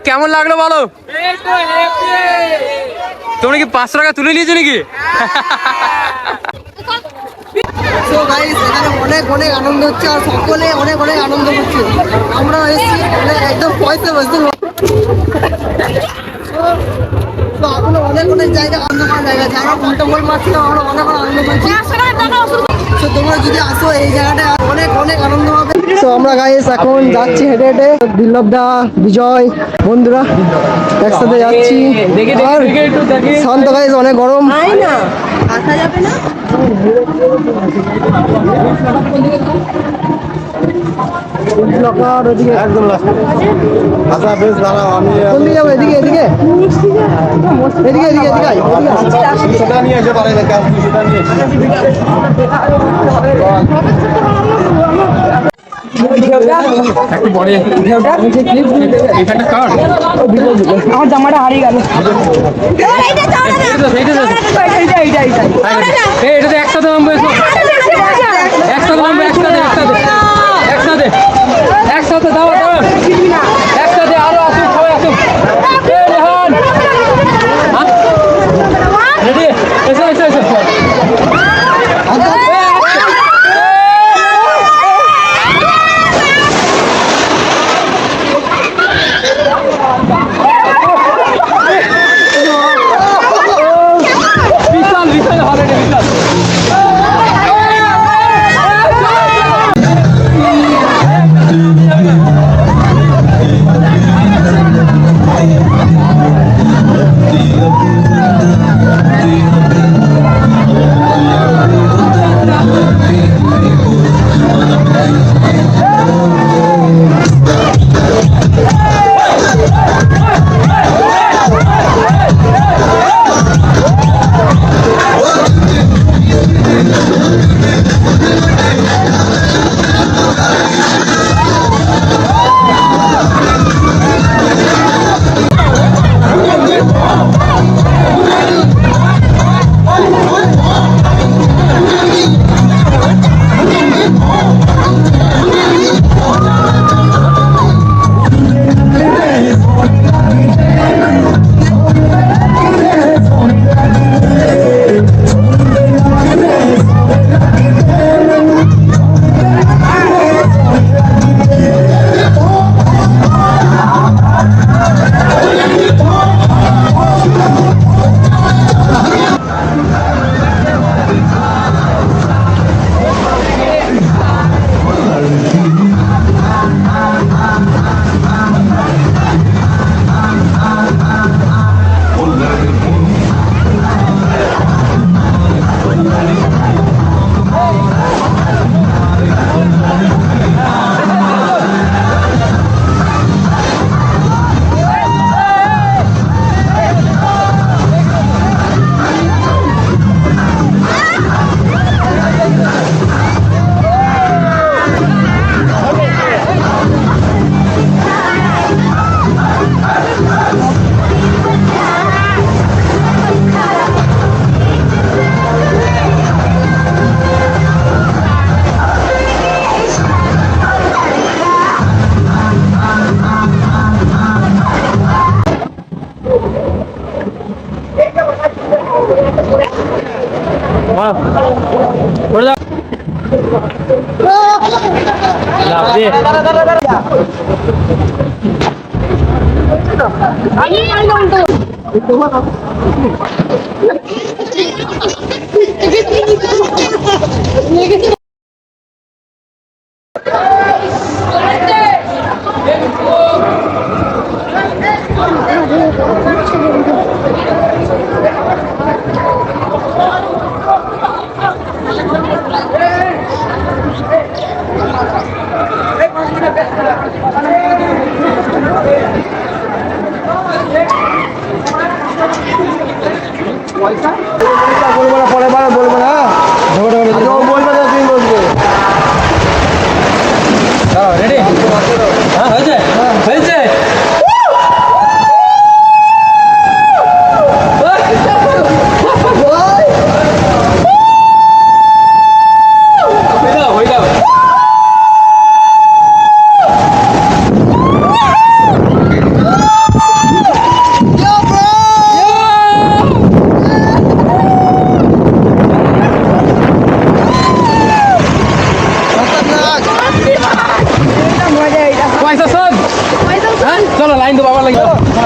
কেমন লাগলো বলো? তোমরা কি 500 টাকা তুলে নিয়েছো নাকি? অনেক অনেক আনন্দ হচ্ছে আর সকলে অনেক অনেক আনন্দ করছে। আমরা এসেছি একদম পয়সা বসতে এখনো অনেক অনেক জায়গা আনন্দ করার জায়গা আছে। আমরা উল্টো বল মারছিলাম, আমরা অনেক আনন্দ করছি। তোমরা যদি আসো এই জায়গাটা অনেক অনেক আনন্দ হবে। তো আমরা গাইস এখন যাচ্ছি হেঁটে হেঁটে, বিল্লভ দা, বিজয়, বন্ধুরা একসাথে যাচ্ছি। আর শান্ত গাইস, অনেক গরম, আসা যাবে না। একদম আচ্ছা বেশ দাঁড়াও, আমি যাবো এদিকে এদিকে এদিকে এদিকে এদিকে সেটা নিয়ে এসে পারে না, সেটা নিয়ে আমার জামাটা হারিয়ে গেল। এটা একসাথে নামবো, একসাথে নামবো, একসাথে একসাথে দাও একসাথে, আরো আসুন, সবাই আসুন। রেডি, এসো এসো এসো। বিশাল বিশাল হবে, বিশাল।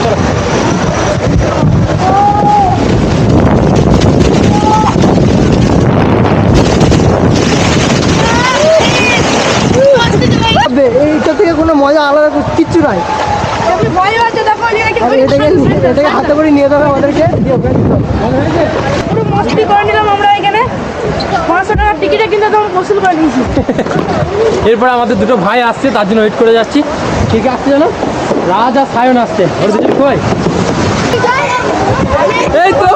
চলো। এইটা থেকে কোনো মজা আলাদা কিচ্ছু নাই। আর এটাকে হাতে করে নিয়ে যাবে আমাদেরকে। পুরো মস্তি করে নিলাম আমরা এখানে 500 টাকার টিকিটে কিন্তু আমরা গোসল করে নিয়েছি। এরপর আমাদের দুটো ভাই আসছে, তার জন্য ওয়েট করে যাচ্ছি। ঠিক আসছে জানো, রাজ আর সায়ন আসছে। ওর দুজন কই? এই তো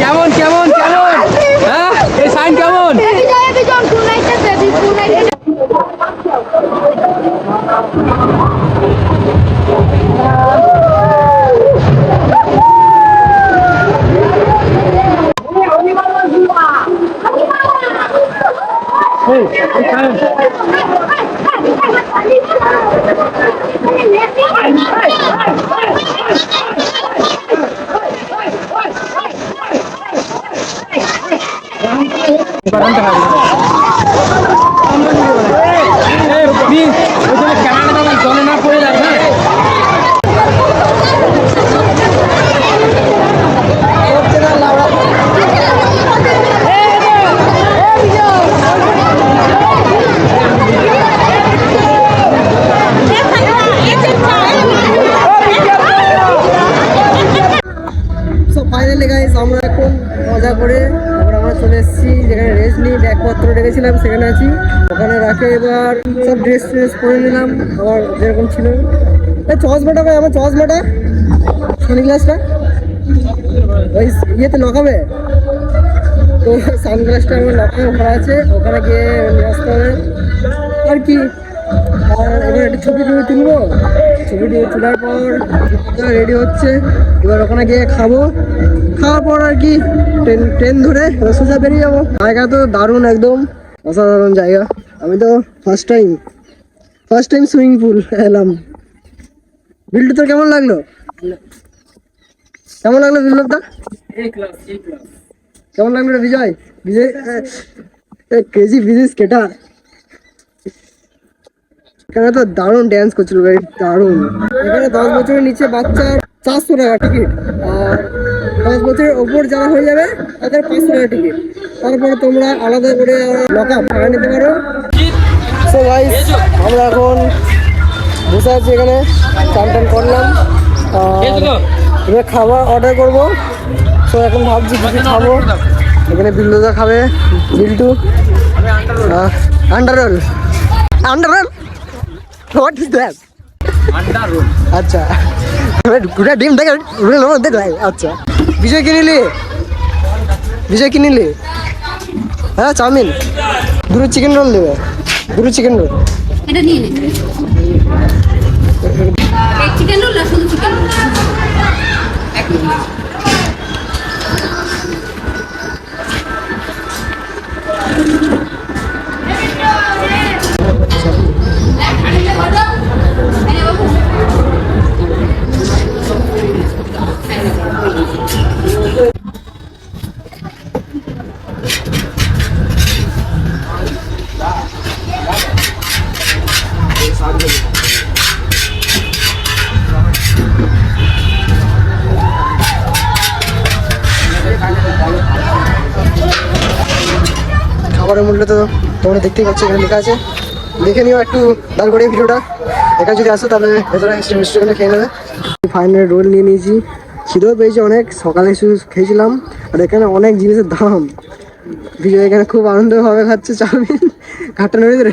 কেমন কেমন কেমন, হ্যাঁ এই সাইন কেমন? ক্যামেরাটা জলে না পড়ে যাবে। সো ফাইনালি গাইস আমরা এখন মজা করে আমরা চলে এসেছি যেখানে রেস্ট নিয়ে ব্যাগপত্র রেখেছিলাম সেখানে আছি। ওখানে রাখে এবার সব ড্রেস ট্রেস পরে নিলাম আমার যেরকম ছিল। চশমাটা ভাই, আমার চশমাটা, সানগ্লাসটা ওই ইয়েতে লগাবে তো, সানগ্লাসটা আমার লকারে ভরা আছে, ওখানে গিয়ে নিয়ে আসতে হবে আর কি। আর এবার একটা ছবি তুলবো, ছবি তোলার পর রেডি হচ্ছে। এবার ওখানে গিয়ে খাবো, খাওয়ার পর আর কি ট্রেন ধরে সোজা বেরিয়ে যাবো। জায়গা তো দারুণ, একদম অসাধারণ জায়গা। আমি তো ফার্স্ট টাইম সুইমিং পুল এলাম। বিল্ডু তোর কেমন লাগলো? কেমন লাগলো বিপ্লবটা? কেমন লাগলো রে বিজয়? ক্রেজি বিজনেস স্কেটার এখানে তো দারুণ ড্যান্স করছিল ভাই, দারুণ। এখানে 10 বছরের নিচে বাচ্চার 400 টাকা টিকিট, আর 10 বছরের ওপর যারা হয়ে যাবে তাদের 500 টাকা টিকিট। তারপরে তোমরা আলাদা করে লক আপ ভাড়া নিতে পারো। সো গাইস আমরা এখন বসে আছি এখানে, চান টান করলাম, এবার খাবার অর্ডার করবো। তো এখন ভাবছি কিছু খাবো। এখানে বিল্লুদা খাবে, বিল্টু আন্ডার রোল। What is that? আন্ডার রোল। আচ্ছা, গোটা ডিম থেকে রোলের মধ্যে দেয়। আচ্ছা, বিজয় কি নিলি? হ্যাঁ চাউমিন, দুটো চিকেন রোল দেবে, দুটো চিকেন রোল। এটা নিয়ে নে। চিকেন রোল আর শুধু চিকেন রোল। খাবারের মূল্য তো তোমরা দেখতেই পাচ্ছ, এখানে লেখা আছে, দেখে নিও একটু দাঁড় করে ভিডিওটা। এখানে যদি আসো তাহলে ভেতরে রেস্টুরেন্টে খেয়ে নেবে। ফাইনাল রোল নিয়ে নিয়েছি, খিদেও পেয়েছি অনেক, সকালে শুধু খেয়েছিলাম। আর এখানে অনেক জিনিসের দাম। বিজয় এখানে খুব আনন্দভাবে খাচ্ছে চাউমিন, ঘাটটানোর ভিতরে।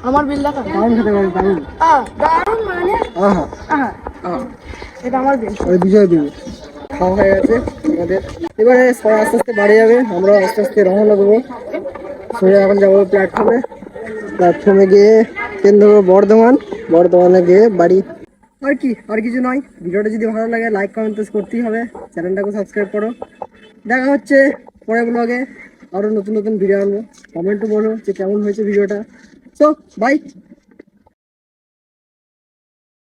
আমার বিল দেখা দারুণ খেতে পারি, দারুণ। দারুণ মানে এটা আমার বিল। বিজয় দিন খাওয়া হয়ে গেছে আমাদের, এবারে সবাই আস্তে আস্তে বাড়ি যাবে, আমরা আস্তে আস্তে রওনা দেবো। সোজা এখন যাবো প্ল্যাটফর্মে গিয়ে ট্রেন ধরবো বর্ধমানে গিয়ে বাড়ি। আর কি, আর কিছু নয়। ভিডিওটা যদি ভালো লাগে লাইক কমেন্ট করতেই হবে, চ্যানেলটাকে সাবস্ক্রাইব করো। দেখা হচ্ছে পরের ব্লগে, আরও নতুন ভিডিও আনবো। কমেন্টও বলো যে কেমন হয়েছে ভিডিওটা। So by.